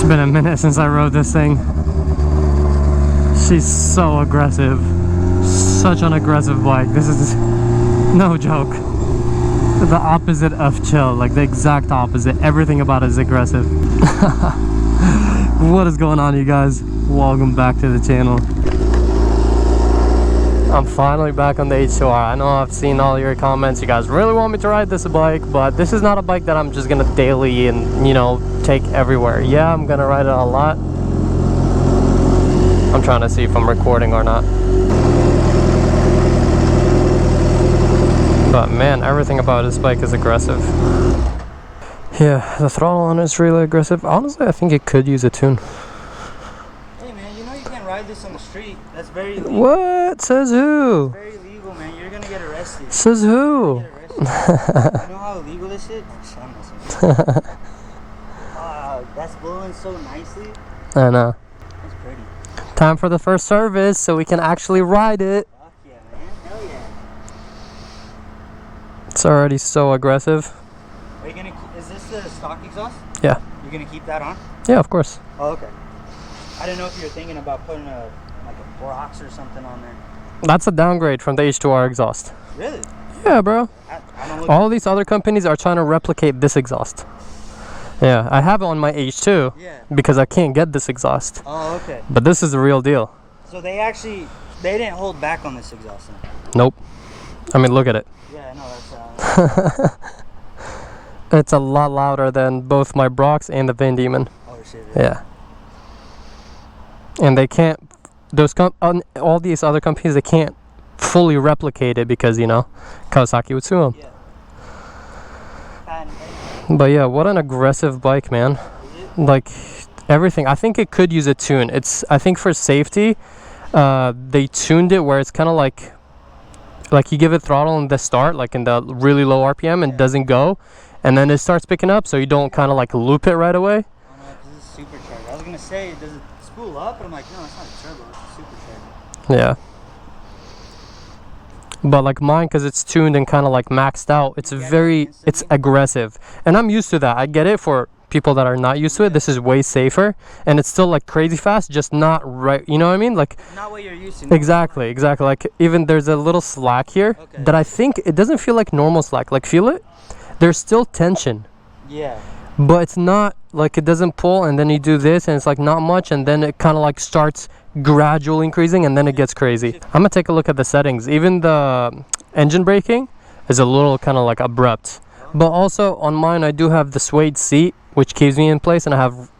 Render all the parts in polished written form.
been a minute since I rode this thing. She's so aggressive. Such an aggressive bike. This is no joke. The opposite of chill, like the exact opposite. Everything about it is aggressive. What is going on, you guys? Welcome back to the channel. I'm finally back on the H2R. I know I've seen all your comments. You guys really want me to ride this bike, but this is not a bike that I'm just gonna daily and, you know, take everywhere. Yeah, I'm gonna ride it a lot. I'm trying to see if I'm recording or not. But man, everything about this bike is aggressive. Yeah, the throttle on it is really aggressive. Honestly, I think it could use a tune. Hey man, you know you can't ride this on the street. That's very illegal. What? Says who? It's very illegal, man. You're gonna get arrested. Says who? You know how illegal this is? That's blowing so nicely. I know. That's pretty. Time for the first service so we can actually ride it. Fuck yeah, man. Hell yeah. It's already so aggressive. Are you gonna? Is this the stock exhaust? Yeah. You're gonna keep that on? Yeah, of course. Oh, okay. I didn't know if you were thinking about putting a Brox or something on there. That's a downgrade from the H2R exhaust. Really? Yeah, bro. I don't look. All these other companies are trying to replicate this exhaust. Yeah, I have it on my H2 because I can't get this exhaust. Oh, okay. But this is the real deal. So they didn't hold back on this exhaust then? Nope. I mean, look at it. Yeah, I know that's It's a lot louder than both my Brox and the Van Diemen. Oh shit. Yeah. And they can't, all these other companies, they can't fully replicate it because, you know, Kawasaki would sue them. Yeah. But yeah, what an aggressive bike, man. Like, everything. I think it could use a tune. I think for safety, they tuned it where it's kind of like you give it throttle in the start, like in the really low RPM, and doesn't go. And then it starts picking up, so you don't kind of like loop it right away. Oh no, this is supercharged. I was gonna say, does it spool up? But I'm like, no, it's not a turbo, it's a supercharger. Yeah. But like mine, because it's tuned and kind of like maxed out, it's it's aggressive. And I'm used to that. I get it for people that are not used to it. This is way safer. And it's still like crazy fast, just not right. You know what I mean? Like, not what you're used to. Exactly. Like even there's a little slack here that I think it doesn't feel like normal slack. Like, feel it? There's still tension. Yeah. But it's not like it doesn't pull, and then you do this and it's like not much, and then it kind of like starts gradually increasing, and then it gets crazy. I'm gonna take a look at the settings. Even the engine braking is a little kind of like abrupt. But also on mine, I do have the suede seat, which keeps me in place, and I have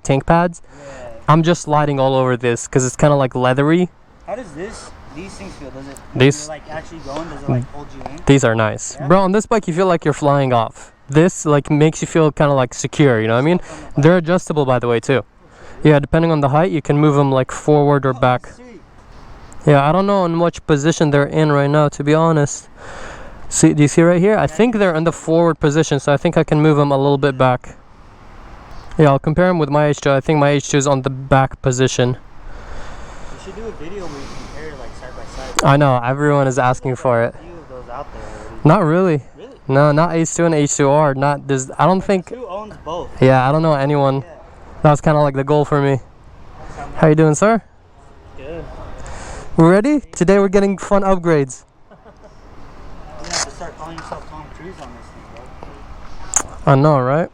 tank pads. Yeah. I'm just sliding all over this because it's kind of like leathery. How does these things feel? Does it, These, when you're like actually going, does it like hold you in? These are nice. Yeah? Bro, on this bike you feel like you're flying off. This like makes you feel kind of like secure, you know what I mean? They're adjustable, by the way, too. Yeah, depending on the height, you can move them like forward or back. Yeah, I don't know in which position they're in right now, to be honest. See, do you see right here? I think they're in the forward position, so I think I can move them a little bit back. Yeah, I'll compare them with my H2. I think my H2 is on the back position. You should do a video where you compare like side by side. I know, everyone is asking for it. A few of those out there already. Not really. Really? No, not H2 and H2R. Not this. I don't think. Who owns both? Yeah, I don't know anyone. Yeah. That was kind of like the goal for me. How you doing, sir? Good. We're ready? Today we're getting fun upgrades. You have to start calling yourself Tom Cruise on this thing, bro. I know, right?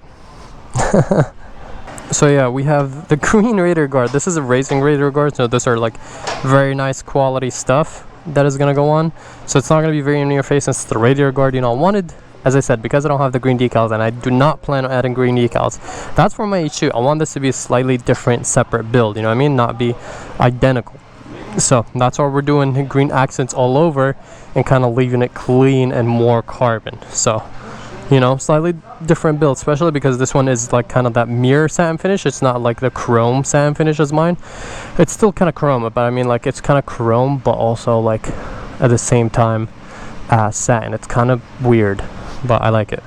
So yeah, we have the green radar guard. This is a racing radar guard, so those are like very nice quality stuff that is gonna go on. So it's not gonna be very in your face, since the radar guard, you know, I wanted, as I said, because I don't have the green decals, and I do not plan on adding green decals. That's for my H2. I want this to be a slightly different, separate build, you know what I mean? Not be identical. So that's why we're doing green accents all over and kind of leaving it clean and more carbon. So, you know, slightly different build, especially because this one is like kind of that mirror satin finish. It's not like the chrome satin finish as mine. It's still kind of chrome, but I mean, like, it's kind of chrome, but also like at the same time satin. It's kind of weird, but I like it.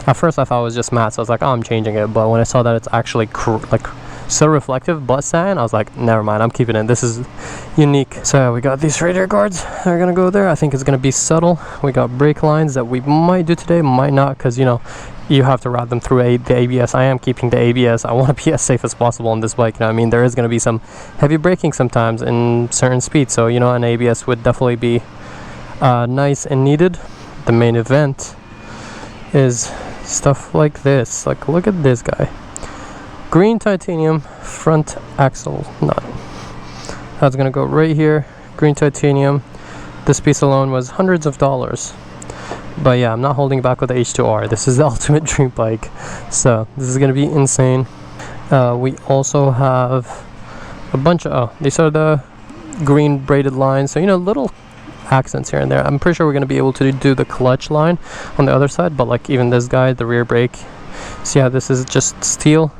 At first I thought it was just matte, so I was like, oh, I'm changing it. But when I saw that it's actually like so reflective but satin, I was like, never mind, I'm keeping it. This is unique. So yeah, we got these radar guards that are gonna go there. I think it's gonna be subtle. We got brake lines that we might do today, might not, because, you know, you have to route them through the ABS. I am keeping the ABS. I want to be as safe as possible on this bike. You know what I mean? There is going to be some heavy braking sometimes in certain speeds, so you know, an ABS would definitely be nice and needed. The main event is stuff like this. Like, look at this guy. Green titanium front axle nut. That's going to go right here. Green titanium. This piece alone was hundreds of dollars. But yeah, I'm not holding back with the H2R. This is the ultimate dream bike. So this is going to be insane. We also have a bunch of, oh, these are the green braided lines. So, you know, little accents here and there. I'm pretty sure we're going to be able to do the clutch line on the other side. But like even this guy, the rear brake. See how this is just steel?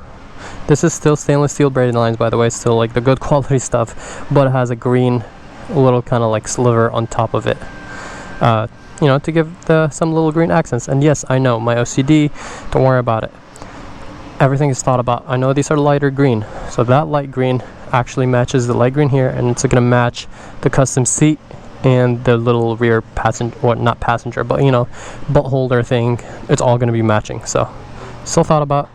This is still stainless steel braided lines, by the way. Still like the good quality stuff. But it has a green little kind of like sliver on top of it. You know, to give some little green accents. And yes, I know, my OCD, don't worry about it. Everything is thought about. I know these are lighter green, so that light green actually matches the light green here, and it's going to match the custom seat and the little rear passenger, or not passenger, but you know, butt holder thing. It's all going to be matching, so still thought about.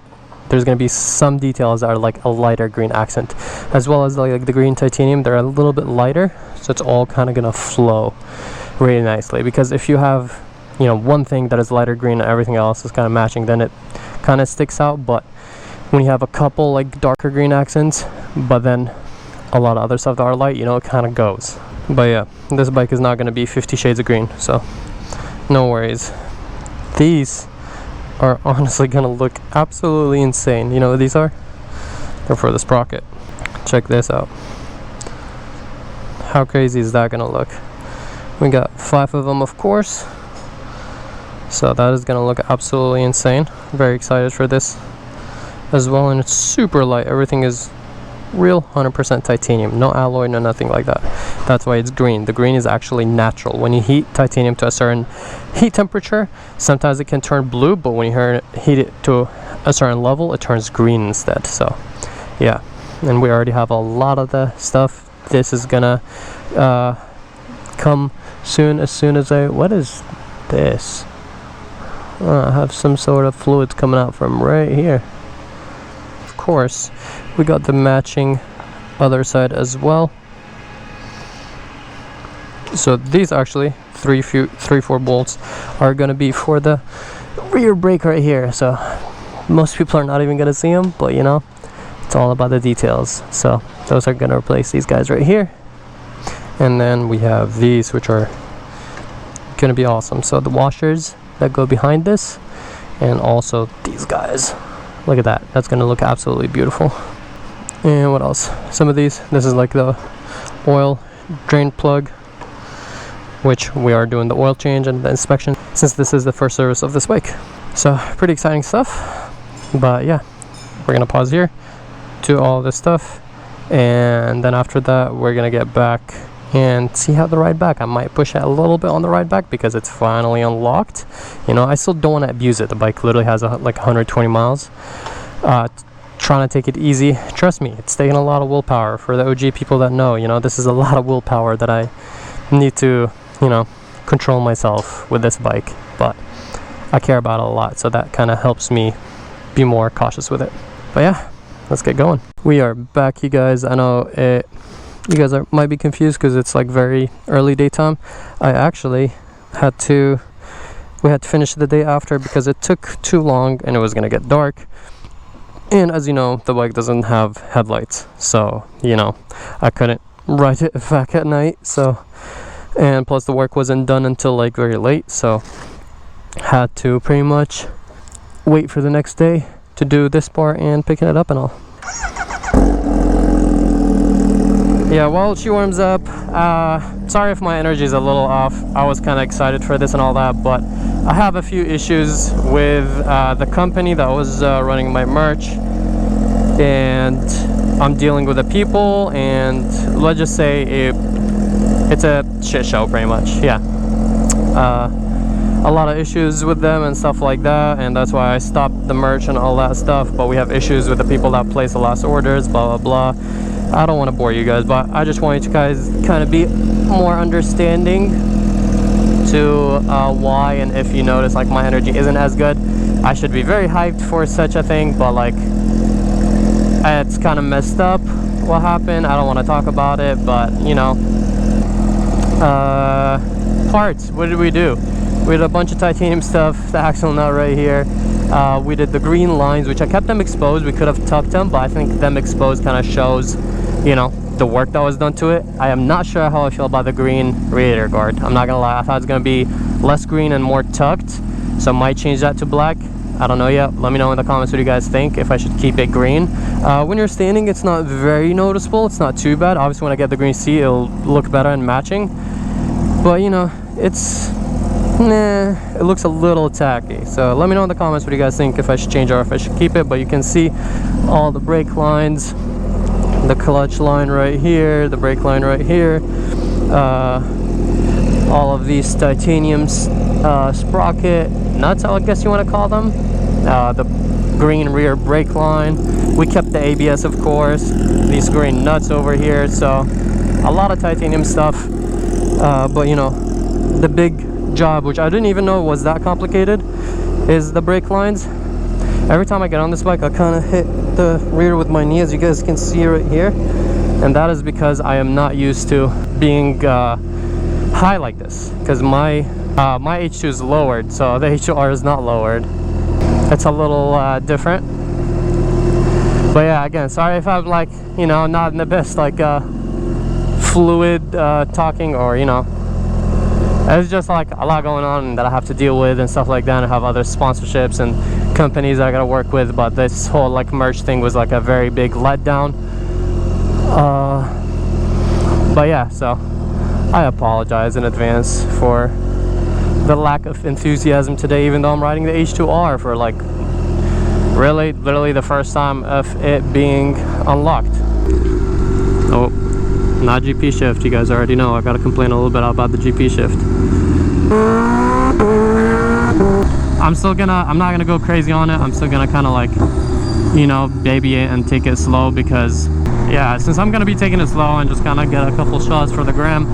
There's going to be some details that are like a lighter green accent, as well as like the green titanium. They're a little bit lighter, so it's all kind of going to flow really nicely. Because if you have, you know, one thing that is lighter green and everything else is kind of matching, then it kind of sticks out. But when you have a couple like darker green accents, but then a lot of other stuff that are light, you know, it kind of goes. But yeah, this bike is not going to be 50 shades of green, so no worries. These are honestly going to look absolutely insane. You know what these are? They're for the sprocket. Check this out. How crazy is that going to look? We got 5 of them, of course. So that is going to look absolutely insane. Very excited for this as well. And it's super light. Everything is real 100% titanium. No alloy, no nothing like that. That's why it's green. The green is actually natural. When you heat titanium to a certain heat temperature, sometimes it can turn blue, but when you heat it to a certain level, it turns green instead. So yeah, and we already have a lot of the stuff. This is gonna come soon. As soon as what is this? I have some sort of fluids coming out from right here. Of course, we got the matching other side as well. So these actually 3-4 bolts are going to be for the rear brake right here. So most people are not even going to see them, but you know, it's all about the details. So those are going to replace these guys right here. And then we have these, which are going to be awesome. So the washers that go behind this, and also these guys. Look at that. That's going to look absolutely beautiful. And what else? Some of these. This is like the oil drain plug, which we are doing the oil change and the inspection, since this is the first service of this bike. So pretty exciting stuff. But yeah, we're going to pause here to all this stuff. And then after that, we're going to get back and see how the ride back. I might push it a little bit on the ride back because it's finally unlocked. You know, I still don't want to abuse it. The bike literally has like 120 miles. Trying to take it easy. Trust me, it's taking a lot of willpower. For the OG people that know, you know, this is a lot of willpower that I need to, you know, control myself with this bike. But I care about it a lot, so that kind of helps me be more cautious with it. But yeah, let's get going. We are back, you guys. I know you guys might be confused because it's like very early daytime. We had to finish the day after because it took too long and it was gonna get dark. And as you know, the bike doesn't have headlights, so you know, I couldn't ride it back at night. So, and plus the work wasn't done until like very late, so had to pretty much wait for the next day to do this part and picking it up and all. Yeah, while she warms up, sorry if my energy is a little off. I was kind of excited for this and all that, but I have a few issues with the company that was running my merch, and I'm dealing with the people, and let's just say it's a shit show pretty much. Yeah, a lot of issues with them and stuff like that, and that's why I stopped the merch and all that stuff. But we have issues with the people that place the last orders, blah blah blah. I don't want to bore you guys, but I just want you guys kind of be more understanding to why, and if you notice like my energy isn't as good, I should be very hyped for such a thing, but like it's kind of messed up what happened. I don't want to talk about it, but you know, parts, what did we do? We did a bunch of titanium stuff, the axle nut right here. We did the green lines, which I kept them exposed. We could have tucked them, but I think them exposed kind of shows, you know, the work that was done to it. I am not sure how I feel about the green radiator guard. I'm not gonna lie, I thought it was gonna be less green and more tucked, so I might change that to black. I don't know yet. Let me know in the comments what you guys think, if I should keep it green. When you're standing, it's not very noticeable. It's not too bad. Obviously, when I get the green seat, it'll look better and matching. But, you know, it's... nah, it looks a little tacky. So let me know in the comments what you guys think, if I should change it or if I should keep it. But you can see all the brake lines, the clutch line right here, the brake line right here. All of these titanium sprocket nuts, I guess you want to call them. The green rear brake line. We kept the ABS, of course. These green nuts over here. So a lot of titanium stuff. But you know, the big job, which I didn't even know was that complicated, is the brake lines. Every time I get on this bike, I kind of hit the rear with my knee, as you guys can see right here. And that is because I am not used to being high like this, because my H2 is lowered, so the H2R is not lowered. It's a little different. But yeah, again, sorry if I'm like, you know, not in the best like fluid talking, or you know, it's just like a lot going on that I have to deal with and stuff like that. I have other sponsorships and companies that I gotta work with, but this whole like merch thing was like a very big letdown. But yeah, so I apologize in advance for the lack of enthusiasm today, even though I'm riding the H2R for like really literally the first time of it being unlocked. Oh, not GP shift. You guys already know I gotta complain a little bit about the GP shift. I'm not gonna go crazy on it. I'm still gonna kind of like, you know, baby it and take it slow, because yeah, since I'm gonna be taking it slow and just kind of get a couple shots for the gram,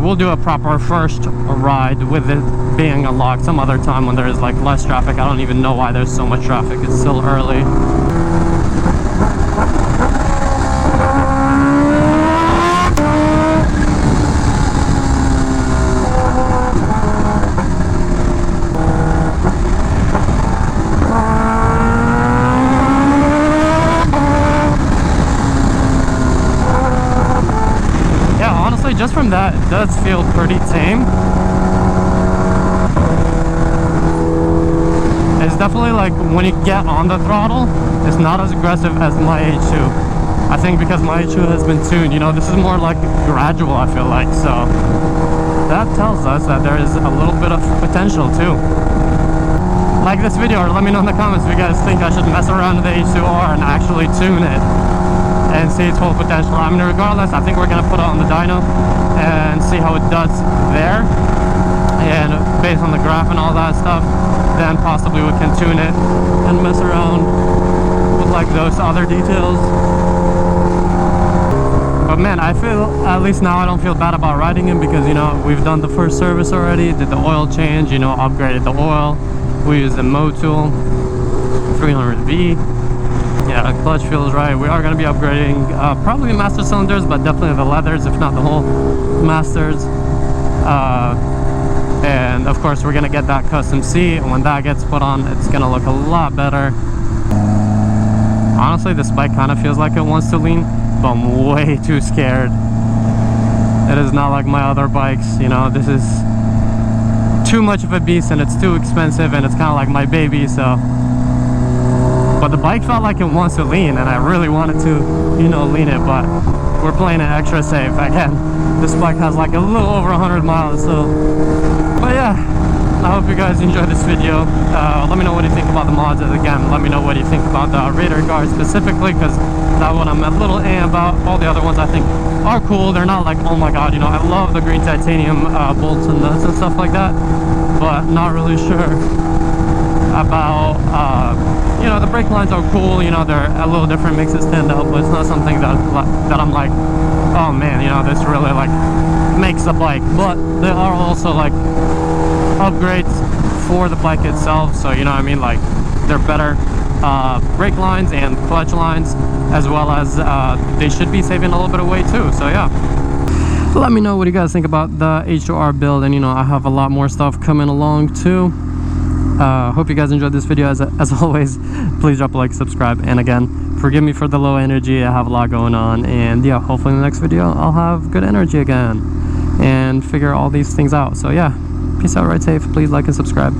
we'll do a proper first ride with it being unlocked some other time when there is like less traffic. I don't even know why there's so much traffic. It's still early. Just from that, it does feel pretty tame. It's definitely like when you get on the throttle, it's not as aggressive as my H2. I think because my H2 has been tuned, you know, this is more like gradual, I feel like. So that tells us that there is a little bit of potential too. Like this video, or let me know in the comments if you guys think I should mess around with the H2R and actually tune it and see its full potential. I mean, regardless, I think we're gonna put it on the dyno and see how it does there, and based on the graph and all that stuff, then possibly we can tune it and mess around with like those other details. But man, I feel, at least now I don't feel bad about riding him, because you know, we've done the first service already, did the oil change, you know, upgraded the oil, we used the Motul 300V. Yeah, the clutch feels right. We are going to be upgrading probably master cylinders, but definitely the leathers, if not the whole masters. And of course, we're going to get that custom seat, and when that gets put on, it's going to look a lot better. Honestly, this bike kind of feels like it wants to lean, but I'm way too scared. It is not like my other bikes, you know. This is too much of a beast, and it's too expensive, and it's kind of like my baby, so. But the bike felt like it wants to lean, and I really wanted to, you know, lean it, but we're playing it extra safe. Again, this bike has like a little over 100 miles, so. But yeah, I hope you guys enjoyed this video. Let me know what you think about the mods. Again, let me know what you think about the radiator guard specifically, because that one I'm a little about. All the other ones I think are cool. They're not like, oh my god, you know, I love the green titanium bolts and nuts and stuff like that, but not really sure about you know, the brake lines are cool, you know, they're a little different, makes it stand out, but it's not something that I'm like, oh man, you know, this really like makes the bike. But there are also like upgrades for the bike itself. So you know what I mean, like they're better brake lines and clutch lines, as well as they should be saving a little bit of weight too. So yeah, let me know what you guys think about the H2R build, and you know, I have a lot more stuff coming along too. Hope you guys enjoyed this video. As always, please drop a like, subscribe, and again, forgive me for the low energy. I have a lot going on, and yeah, hopefully in the next video I'll have good energy again and figure all these things out. So yeah, peace out, ride safe, please like and subscribe.